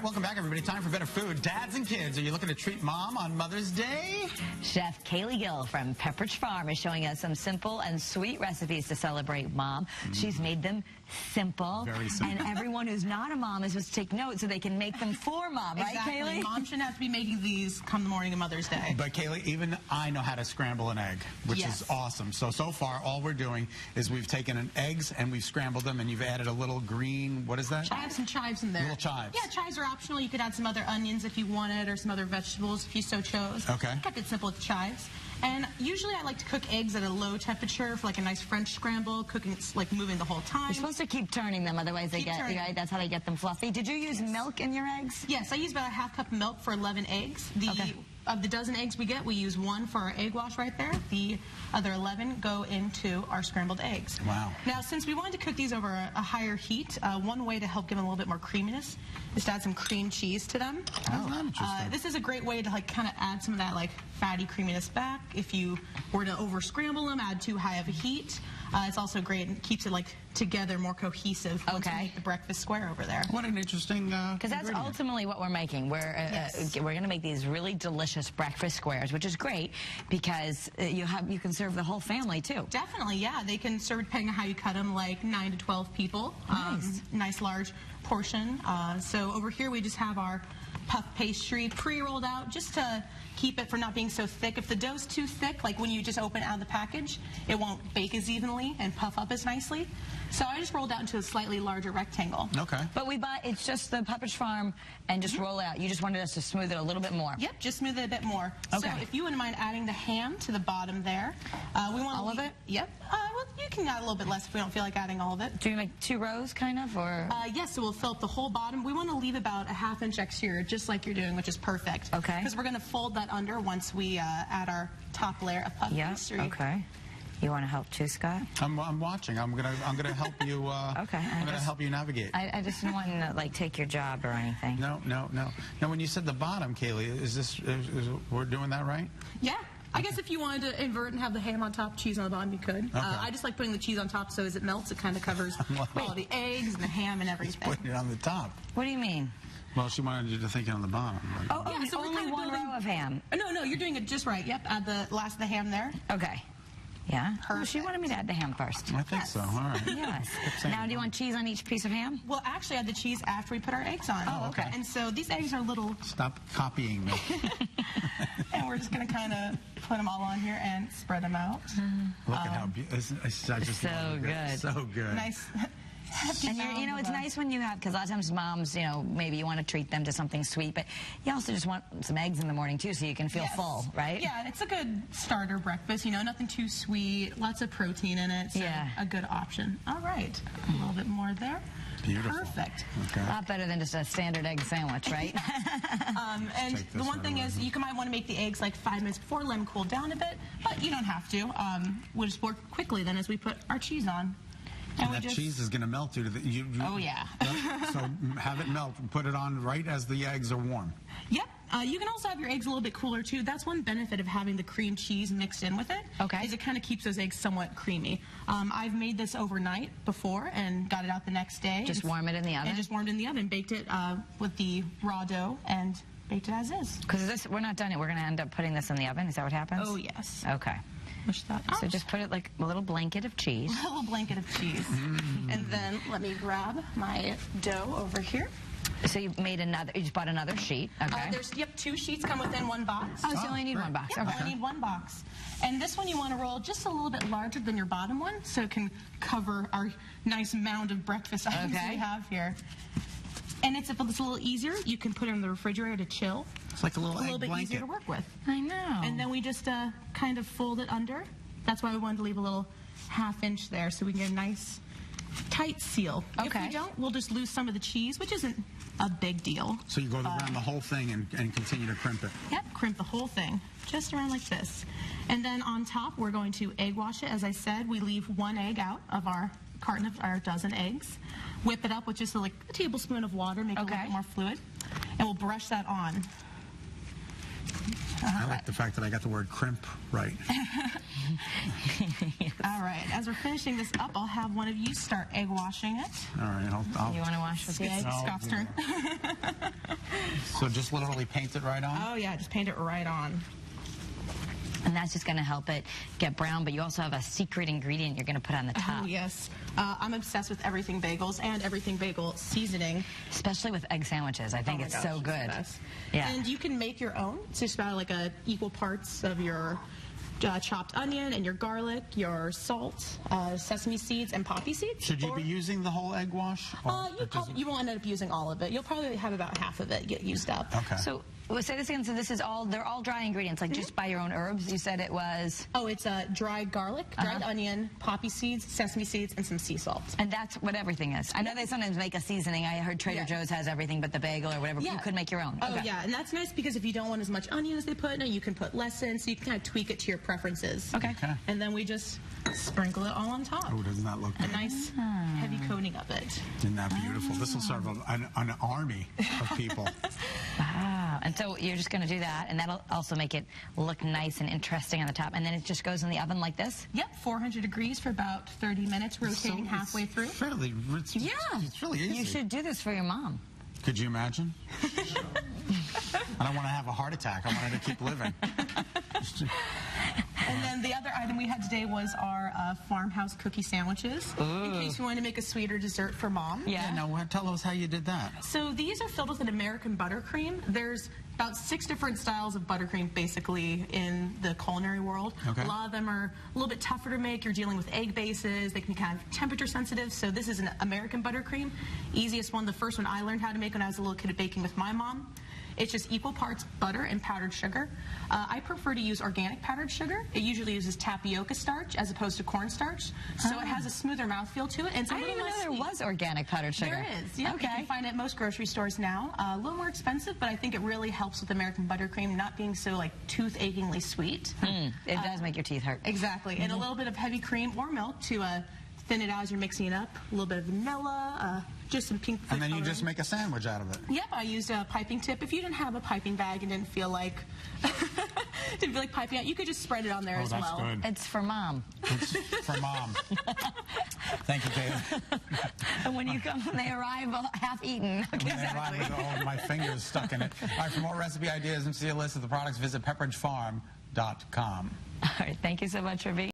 welcome back, everybody. Time for better food. Dads and kids, are you looking to treat mom on Mother's Day? Chef Kaylee from Pepperidge Farm is showing us some simple and sweet recipes to celebrate mom. She's made them simple. Very simple. And everyone who's not a mom is supposed to take notes so they can make them for mom, right, Kaylee? Mom shouldn't have to be making these come the morning of Mother's Day. But Kaylee, even I know how to scramble an egg, which is awesome. So far, all we're doing is we've taken eggs and we've scrambled them, and you've added a little green, what is that? I have some chives in there. Little chives. Yeah, chives are optional. You could add some other onions if you wanted, or some other vegetables if you so chose. Okay. Kept it simple with chives. And usually I like to cook eggs at a low temperature for like a nice French scramble, cooking it's like moving the whole time. You're supposed to keep turning them, otherwise they get, right? That's how they get them fluffy. Did you use milk in your eggs? Yes, I use about a half cup of milk for 11 eggs. Of the dozen eggs we get, we use 1 for our egg wash right there. The other 11 go into our scrambled eggs. Wow. Now, since we wanted to cook these over a higher heat, one way to help give them a little bit more creaminess is to add some cream cheese to them. Oh, interesting. This is a great way to like kind of add some of that like fatty creaminess back. If you were to over scramble them, add too high of a heat. It's also great and keeps it like together, more cohesive once we make the breakfast square over there. What an interesting because that's ultimately what we're making. We're going to make these really delicious breakfast squares, which is great because you can serve the whole family too. Definitely, yeah. They can serve, depending on how you cut them, like 9 to 12 people. Nice. Nice large portion. So over here we just have our puff pastry pre-rolled out just to keep it from not being so thick. If the dough's too thick, like when you just open it out of the package, it won't bake as evenly and puff up as nicely. So I just rolled out into a slightly larger rectangle. Okay. But it's just the Pepperidge Farm and just roll it out. You just wanted us to smooth it a little bit more. Yep, just smooth it a bit more. Okay. So if you wouldn't mind adding the ham to the bottom there. We want all of it? Yep. Well, you can add a little bit less if we don't feel like adding all of it. Do you make 2 rows kind of, or? Yes, so we'll fill up the whole bottom. We want to leave about a ½ inch exterior, just like you're doing, which is perfect. Okay. Because we're going to fold that under once we add our top layer of puff pastry. Okay. You want to help too, Scott? I'm watching. I'm gonna help you. Okay. I'm gonna help you navigate. I just didn't want to like take your job or anything. No. Now, when you said the bottom, Kaylee, is we're doing that right? Yeah. I guess if you wanted to invert and have the ham on top, cheese on the bottom, you could. Okay. I just like putting the cheese on top so as it melts, it kind of covers all the eggs and the ham and everything. Putting it on the top. What do you mean? Well, she wanted you to think it on the bottom. Right? Yeah, so only one row of ham. No, you're doing it just right. Yep, add the last of the ham there. Okay. Yeah? Perfect. She wanted me to add the ham first. I think so. All right. Yes. Now, do you want cheese on each piece of ham? We'll actually add the cheese after we put our eggs on. Oh, okay. And so these eggs are little... Stop copying me. And we're just going to kind of put them all on here and spread them out. Look at how beautiful. So good. So good. Nice. And it's nice when you have, because a lot of times moms, maybe you want to treat them to something sweet, but you also just want some eggs in the morning too, so you can feel full, right? Yeah, it's a good starter breakfast, nothing too sweet, lots of protein in it, so a good option. All right, a little bit more there. Beautiful. Perfect. Okay. A lot better than just a standard egg sandwich, right? And the one thing is, you might want to make the eggs like 5 minutes before, let them cool down a bit, but you don't have to. We'll just work quickly then as we put our cheese on. And that cheese is going to melt due to the... Oh, yeah. So have it melt and put it on right as the eggs are warm. Yep. You can also have your eggs a little bit cooler, too. That's one benefit of having the cream cheese mixed in with it. Okay. Is it kind of keeps those eggs somewhat creamy. I've made this overnight before and got it out the next day. Just warm it in the oven? And just warmed it in the oven. Baked it with the raw dough and baked it as is. Because we're not done yet. We're going to end up putting this in the oven. Is that what happens? Oh, yes. Okay. Push that out. So just put it like a little blanket of cheese. A little blanket of cheese. And then let me grab my dough over here. So you just bought another sheet. Okay. There's 2 sheets come within one box. Oh, so you only need one box. Yep, only need one box. And this one you want to roll just a little bit larger than your bottom one, so it can cover our nice mound of breakfast items we have here. And if it's a little easier, you can put it in the refrigerator to chill. It's like a little egg bit blanket. easier to work with. I know. And then we just kind of fold it under. That's why we wanted to leave a little ½ inch there so we can get a nice tight seal. Okay. If we don't, we'll just lose some of the cheese, which isn't a big deal. So you go around the whole thing and continue to crimp it. Yep, crimp the whole thing, just around like this. And then on top, we're going to egg wash it. As I said, we leave 1 egg out of our carton of our dozen eggs. Whip it up with just a tablespoon of water, make it a little bit more fluid. And we'll brush that on. I like the fact that I got the word crimp right. All right. As we're finishing this up, I'll have one of you start egg washing it. All right. You want to wash with the egg? Scott's turn. So just literally paint it right on? Oh, yeah. Just paint it right on. And that's just going to help it get brown, but you also have a secret ingredient you're going to put on the top. Oh, yes. I'm obsessed with everything bagels and everything bagel seasoning. Especially with egg sandwiches. I think it's so good. Yeah. And you can make your own. It's just about like equal parts of your chopped onion and your garlic, your salt, sesame seeds, and poppy seeds. Should you be using the whole egg wash? You won't end up using all of it. You'll probably have about half of it get used up. Okay. So, say this again. So this is they're all dry ingredients, like just buy your own herbs. You said it was... Oh, it's dried garlic, dried onion, poppy seeds, sesame seeds, and some sea salt. And that's what everything is. I know they sometimes make a seasoning. I heard Trader Joe's has everything but the bagel or whatever. Yeah. You could make your own. Oh, yeah. And that's nice because if you don't want as much onion as they put in it, you can put less in, so you can kind of tweak it to your preferences. Okay. And then we just sprinkle it all on top. Oh, doesn't that look good? A nice heavy coating of it. Isn't that beautiful? This will serve an army of people. Wow. And so you're just going to do that, and that'll also make it look nice and interesting on the top. And then it just goes in the oven like this? Yep, 400 degrees for about 30 minutes, rotating halfway through. It's really easy. You should do this for your mom. Could you imagine? I don't want to have a heart attack. I want her to keep living. And then the other item we had today was our Farmhouse cookie sandwiches, in case you want to make a sweeter dessert for mom. Yeah. Now, tell us how you did that. So these are filled with an American buttercream. There's about 6 different styles of buttercream, basically, in the culinary world. Okay. A lot of them are a little bit tougher to make. You're dealing with egg bases. They can be kind of temperature sensitive. So this is an American buttercream. Easiest one, the first one I learned how to make when I was a little kid baking with my mom. It's just equal parts butter and powdered sugar. I prefer to use organic powdered sugar. It usually uses tapioca starch as opposed to cornstarch, so it has a smoother mouthfeel to it. And it's a I didn't little even know less there was organic powdered sugar. There is, yeah. Okay. You can find it at most grocery stores now. A little more expensive, but I think it really helps with American buttercream not being so like tooth-achingly sweet. It does make your teeth hurt. Exactly. And a little bit of heavy cream or milk to thin it out as you're mixing it up. A little bit of vanilla, just some pink food And then you coloring. just make a sandwich out of it. Yep, I used a piping tip. If you didn't have a piping bag and didn't feel like piping out, you could just spread it on there as well. Oh, that's good. It's for mom. It's for mom. Thank you, Kaylee. And when you come, when they arrive half-eaten. When they arrive with all my fingers stuck in it. All right, for more recipe ideas and see a list of the products, visit pepperidgefarm.com. All right, thank you so much for being